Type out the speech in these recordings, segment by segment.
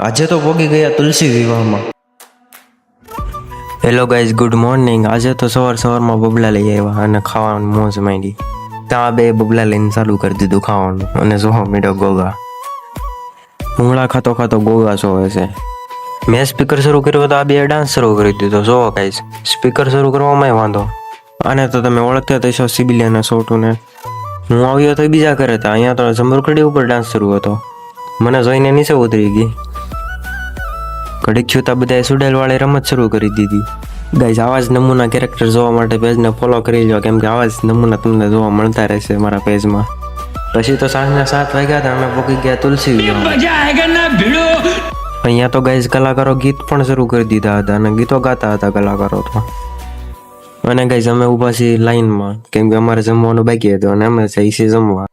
આજે તો પોગી ગયા તુલસી વિવાહમાં. Hello guys, good morning. આજે તો સવારમાં બબલા લઈ આવ્યા અને ખાવાનું મોજ માંડી. ત્યાં બે બબલા લઈને ચાલુ કરી દીધું ખાવાનું અને જોવા મીડો ગોગા. ભૂંગળા ખાતો ખાતો ગોગા જોવે છે. મેં સ્પીકર શરૂ કર્યો તો આ બે ડાન્સ શરૂ કરી દીધો. જોવો ગાઈઝ, સ્પીકર શરૂ કરવામાં વાંધો. આને તો તમે ઓળખતા થશો, સિબિલિયાના સોટુને. હું આવ્યો તો બીજા કરે હતા. અહીંયા તો જમરૂકડી ઉપર ડાન્સ શરૂ હતો. મને જોઈને નીચે ઉતરી ગઈ. ઘડીક છૂતા બધાએ સુડેલ વાળી રમત શરૂ કરી દીધી. ગાઈઝ, આવા જ નમૂના કેરેક્ટર જોવા માટે પેજને ફોલો કરી લો, કેમ કે આવા જ નમૂના તમને જોવા મળતા રહેશે મારા પેજમાં. પછી તો સાંજના 7 વાગ્યા હતા, અમે પહોંચી ગયા તુલસી વિવાહ. અહીંયા તો ગાઈઝ કલાકારો ગીત પણ શરૂ કરી દીધા હતા અને ગીતો ગાતા હતા કલાકારો તો. અને ગાઈઝ અમે ઊભા છીએ લાઈનમાં, કેમ કે અમારે જમવાનું બાકી હતું અને અમે જઈએ છીએ જમવા.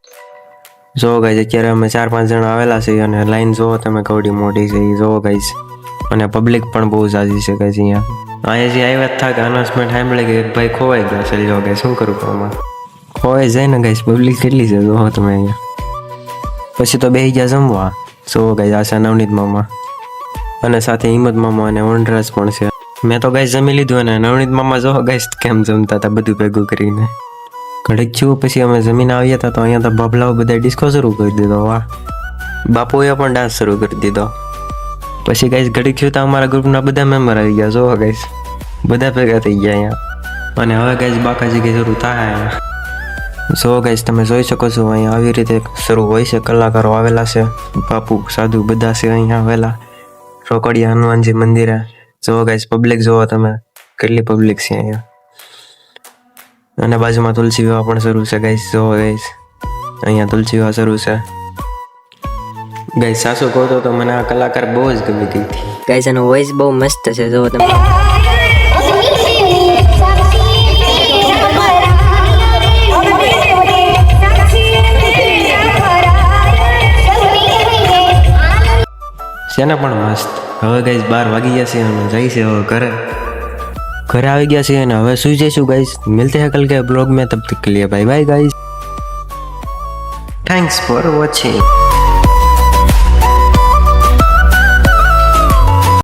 જો ગાઈઝ, અત્યારે અમે 4-5 જણા આવેલા છીએ અને લાઈન જોવો તમે કવડી મોટી છે એ જોવો ગાઈઝ. અને પબ્લિક પણ બહુ જાજી છે ગાઈઝ અહીંયા જે આવ્યા જ થાક અનાઉન્સમેન્ટ સાંભળે કે એક ભાઈ ખોવાઈ ગયો છે. જો ગાઈઝ, શું કરું આમાં? ખોવાઈ જાય ને ગાઈઝ, પબ્લિક કેટલી છે જોવો તમે અહીંયા. પછી તો બેસી ગયા જમવા. જોવો ગાઈઝ, આ છે નવનીત મામા અને સાથે હિંમત મામા અને વનરાજ પણ છે. મેં તો ગાઈઝ જમી લીધું અને નવનીત મામા જો ગાઈઝ કેમ જમતા હતા બધું ભેગું કરીને. ઘડીક છું પછી અમે જમીન આવ્યા હતા તો અહીંયા તો બાબલાઓ બધા ડિસ્કો શરૂ કરી દીધો. વાહ, બાપુએ પણ ડાન્સ શરૂ કરી દીધો. પછી ગાઈઝ ઘડીક છું તો અમારા ગ્રુપના બધા મેમ્બર આવી ગયા. જો ગાઈઝ, બધા ભેગા થઈ ગયા અહીંયા. અને હવે ગાઈઝ બાકાજી કે શરૂ થાય અહીંયા. જો ગાઈઝ, તમે જોઈ શકો છો અહીંયા આવી રીતે શરૂ હોય છે. કલાકારો આવેલા છે, બાપુ સાધુ બધા છે અહીંયા આવેલા. રોકડિયા હનુમાનજી મંદિરે. જો ગાઈઝ, પબ્લિક જોવો તમે કેટલી પબ્લિક છે અહીંયા. અને બાજુમાં તુલસી વિવાહ પણ શરૂ છે ગાઈઝ. જો ગાઈઝ, અહીંયા તુલસી વિવાહ શરૂ છે. ગાઈઝ, સાસુ કહો તો મને આ કલાકાર બહુ જ ગમી ગઈ હતી. ગાઈઝ, એનો વોઇસ બહુ મસ્ત છે. જો તમે છે ને પણ મસ્ત. હવે ગાઈઝ 12 વાગી ગયા છે અને જાય છે હવે ઘરે આવી ગયા છે અને હવે સુઈ જઈશું ગાઈઝ. મિલતે हैं कल के ब्लॉग में, तब तक के लिए bye bye guys. Thanks for watching.